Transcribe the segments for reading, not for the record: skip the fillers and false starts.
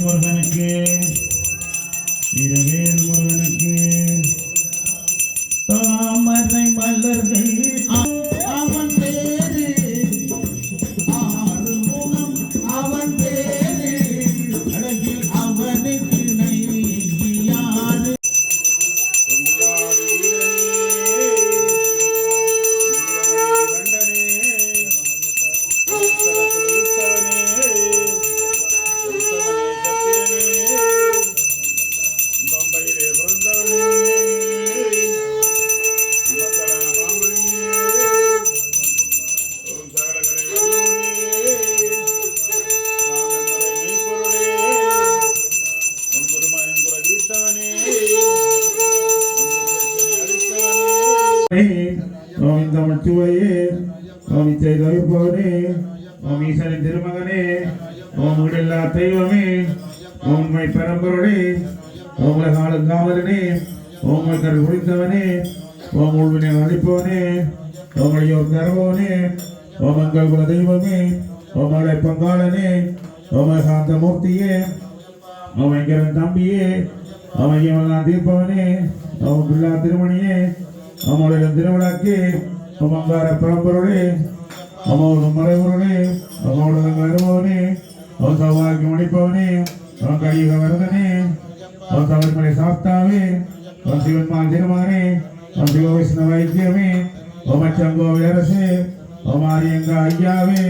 முருகனுக்கு இரவேல் முருகனுக்கு தாமரை மலர்கள் அவன் பேரு ஆறுமுகம் அவன் பேரு அழகில் அவனுக்கு யாரு ஓம் தமிழ்ச்சுவையே ஓம் இச்சை தவிர்ப்பவனே ஓம் ஈசனின் திருமகனே ஓம் உடல்லா தெய்வமே ஓம் உண்மை பரம்பொருளே ஓம் உலகாலும் காவலனே ஓம் கரு குடித்தவனே ஓம் உள்வினை அளிப்பவனே ஓம் அழியோர் கரவோனே ஓம் எங்கள் குல தெய்வமே ஓம் அலை பங்காளனே ஓம் சாந்த மூர்த்தியே ஓம் எங்கரன் தம்பியே ஓம் ஐயவெல்லாம் தீர்ப்பவனே ஓம் பிள்ளா திருமணியே அமோளிடம் திருவிழாக்கு அமங்கார பரம்பொருளே அமோடும் மறைபொருளே அமோடம் வருபவனே அவன் சௌபாகியம் அளிப்பவனே அவன் கலியுக வரதனே அவன் சபரிமலை சாஸ்தாவே அவன் சிவன்மால் திருமானே அவன் சிவ வைஷ்ணவ ஐக்கியமே ஓமச்சங்கோவை அரசே ஓமாரியங்க ஐயாவே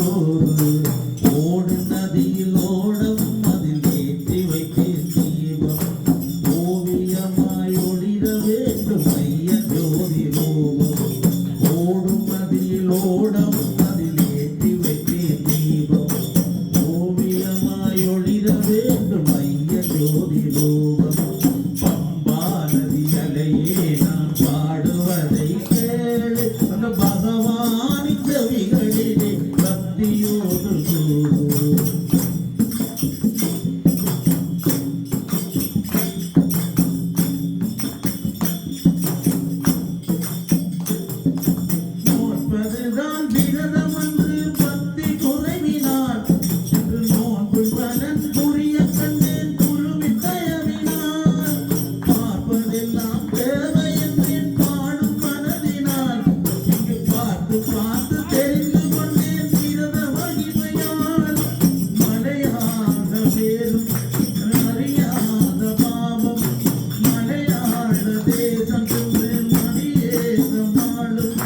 சோறு ஓடு நதியில் ஓடம் அதில் ஏற்றி வைத்தேன் தீபம் ஓவியமாய் ஒளிர வேண்டும் ஐய ஜோதி ரூபம் ஓடும் நதியில் ஓடம் அதில் ஏற்றி வைத்தேன் தீபம் ஓவியமாய் ஒளிர வேண்டும் ஐய ஜோதி ரூபம் பம்பா நதி அலையே நான் பாடுவதை கேளு அந்த பகவானின் செவிகளிலே பக்தியோடு கூறு நோன்பதுதான் விரதம் என்று பக்தி குறைவினார் என்று நோன்பு பலன் புரிய கண்டேன் குருவி தயவினார் பார்ப்பதெல்லாம் தேவை என்றேன் பாடும் மனதினால் இங்கு பார்த்து பார்த்து தெரிந்து கொண்டேன் விரத மகிமையால் மலையாக வேறும் அறியாத பாவம் மலையாள தேசம் சென்று மடியேறும் நாளும்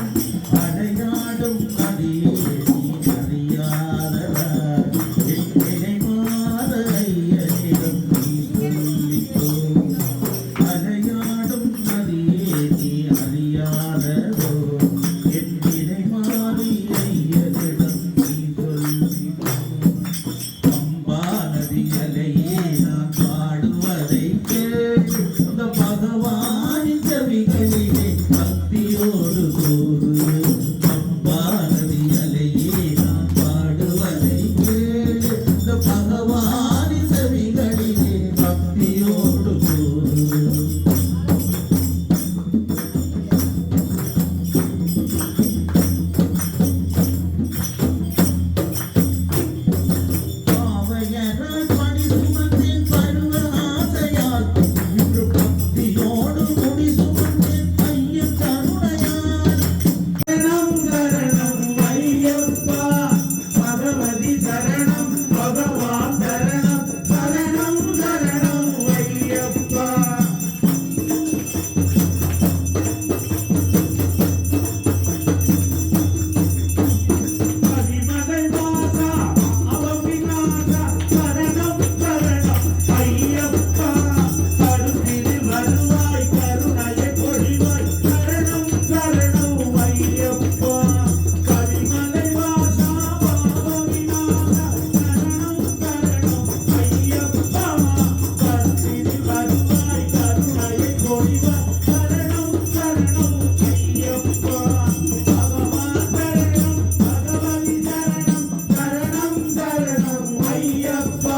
அடையாடும் அடியே நீ அறியாதவர் என் நினைவாத ஐயனிடம் நீ சொல்லிக்கோ அடையாடும் அடியே நீ அறியாததோ என் நினைவாதி ஐயனிடம் நீ சொல்லிக்கோ பம்பா நதி அலையே நான் பாடுவதை கேளு அந்த பகவானின் செவிகளிலே பக்தியோடு கூறு பம்பா நதி அலையே நான் பாடுவதை கேளு அந்த பகவானின் செவிகளிலே பக்தியோடு கூறு பாவையரால் பணி சுமந்தேன் பருவ ஆசையால் இன்று பக்தியோடு முடி சுமந்தேன் ஐய கருணையால் சரணம் சரணம் ஐயப்பா பகவதி சரணம் பகவான் சரணம் சரணம் சரணம் ஐயப்பா பதிமலை வாசா அவவிநாசா சரணம் சரணம் ஐயப்பா கருத்தில் வருவாய் கருணையை பொழிவாய் சரணம் சரணம் ஐயப்பா பதிமலை வாசா அவவிநாசா சரணம் சரணம் ஐயப்பா கருத்தில் வருவாய் கருணையை பொழிவாய் சரணம் சரணம் ஐயப்பா பகவான் சரணம் பகவதி சரணம் சரணம் சரணம் ஐயப்பா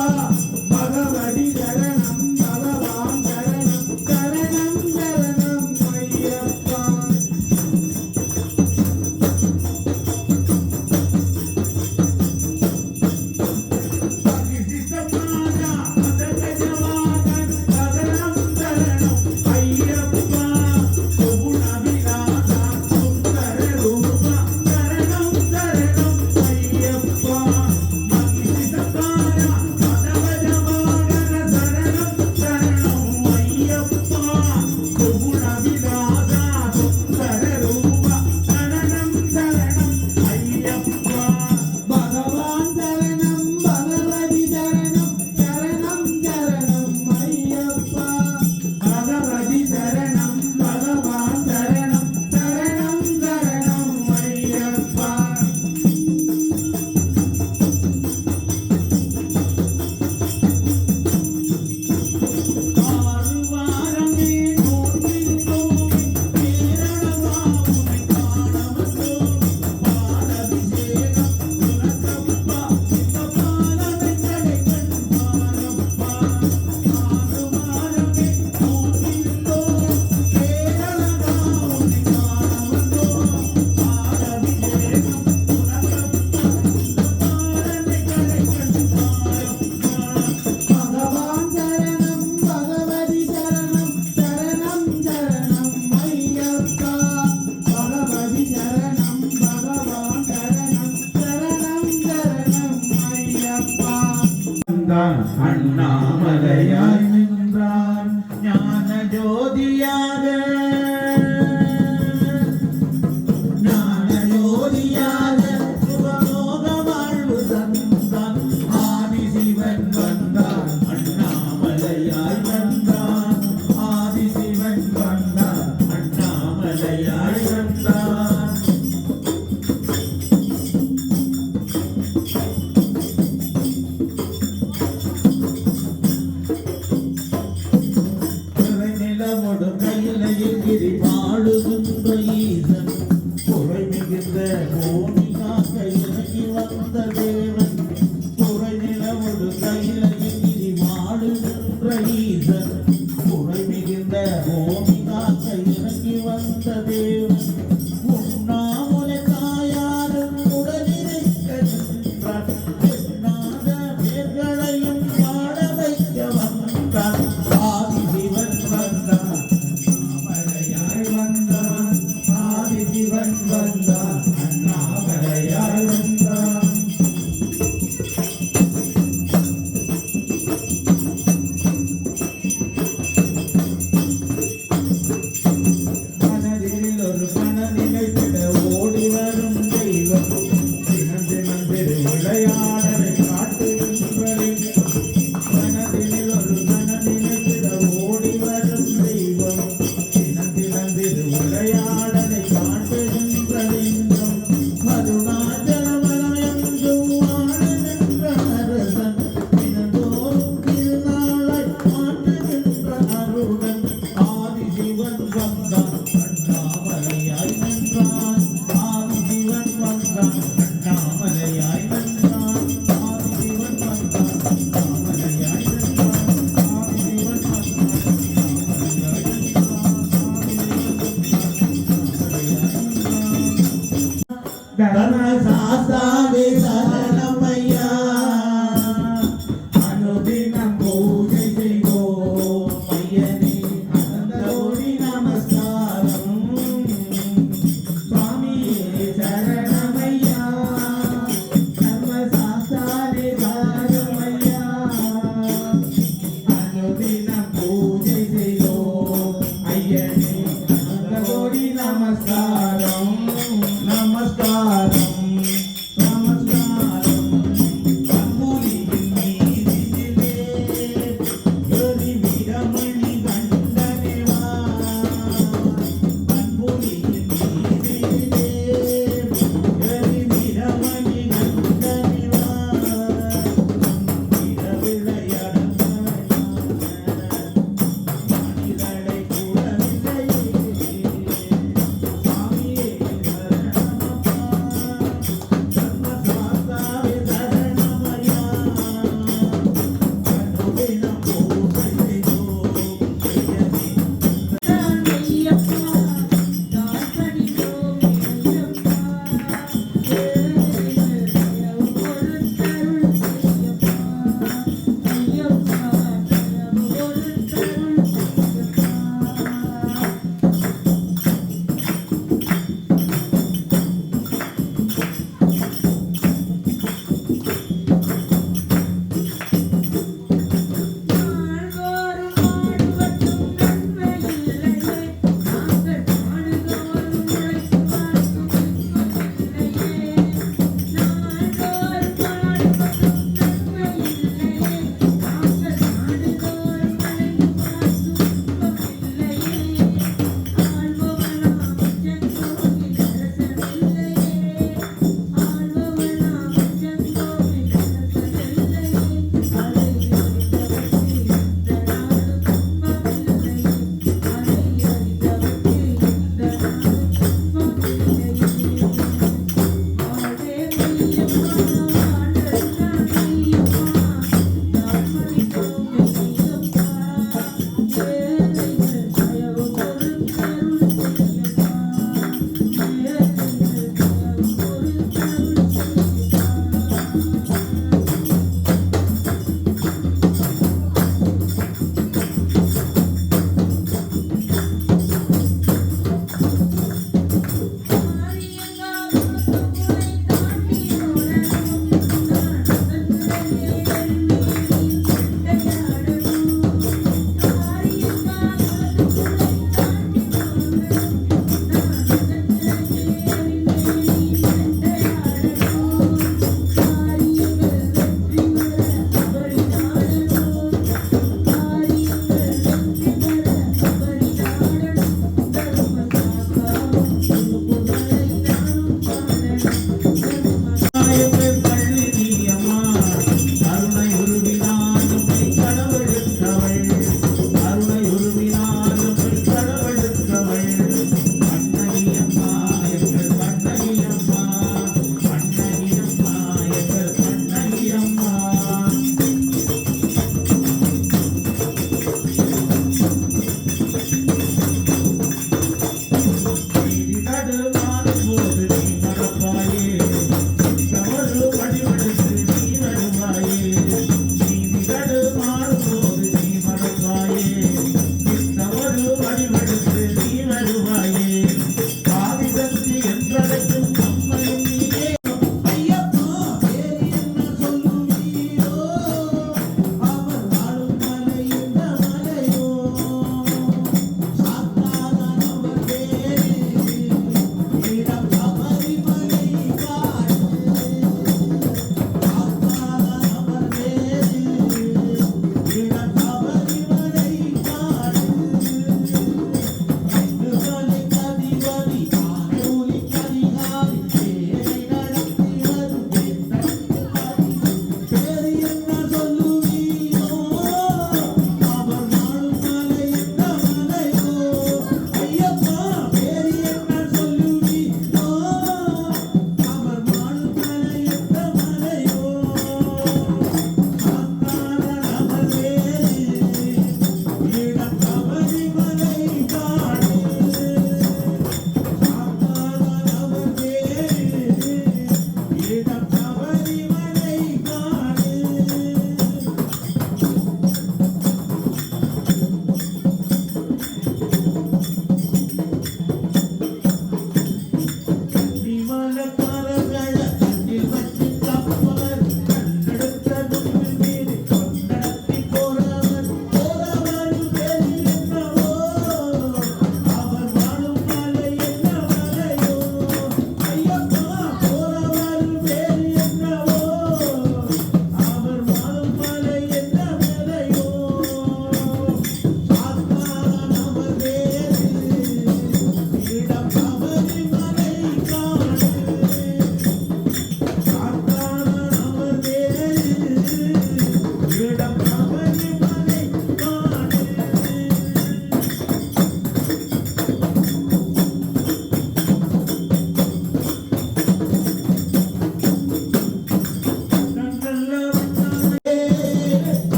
பகவதி சரணம் பகவான் சரணம் சரணம் சரணம் ஐயப்பா பகிசிதமானா மதகஜவாகன் சரணம் சரணம் ஐயப்பா சுகுணவிலாசா சுந்தர ரூபா சரணம் சரணம் ஐயப்பா பகிசிதமானா மதகஜவாகன் சரணம் சரணம் ஐயப்பா சுகுணவிலாசா சுந்தர ரூபா சரணம் சரணம் ஐயப்பா பகவான் சரணம் பகவதி சரணம் சரணம் சரணம் ஐயப்பா பகவதி சரணம் பகவான் சரணம் சரணம் சரணம் ஐயப்பா ஆறுவாரமே நோன்பிருந்தோமே பேரணமாவுனை காண வந்தோம் பாலபிஷேகம் உனக்கப்பா இந்த பாலனை கடைக்கண் பாரப்பா ஆறுவாரமே நோன்பிருந்தோம் பேரணமாவுனை காண வந்தோம் பாலபிஷேகம் உனக்கப்பா இந்த பாலனை கடைக்கண் பாரப்பா பகவான் சரணம் பகவதி சரணம் சரணம் சரணம் ஐயப்பா பகவதி சரணம் பகவான் சரணம் சரணம் சரணம் ஐயப்பா அண்ணாமலையாய் நின்றான் ஞான ஜோதியாக ஞான ஜோதியாக சுகலோக வாழ் வந்த தேவன் குறைநில ஒரு கையிலகிரி வாழுகின்ற ஈசன் குறை மிகுந்த பூமி காக்க இறங்கி வந்த தேவன் உண்ணாமுலை தாயாரும் உடனிருக்கின்றார் எண்ணாத பேர்களையும் வாழ வைக்க வந்தார் ஆதி சிவன் வந்தார் அண்ணாமலையாய் வந்தார் ஆதி சிவன் வந்தார் அண்ணாமலையாய் வந்தார் மனதில் ஒரு மனநிலைத்திட ஓடி வரும் தெய்வம் தினம் தினம் திரு விளையாடலை காட்டுகின்றேன் மனதில் ஒரு மனநிலைத்திட ஓடி வரும் தெய்வம் தினம் தினம் திரு விளையாடலை காட்டுகின்ற லிங்கம் அருணாச்சலமலமெங்கும் வாழுகின்ற அரசன் தினந்தோறும் திருநாளை மாற்றுகின்ற அருடன் ஆதி சிவன் வந்தான் அண்ணாமலையாய் நின்றான் ஆதி சிவன் வந்தான் அண்ணாமலையாய் நின்றான்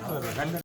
கண்டு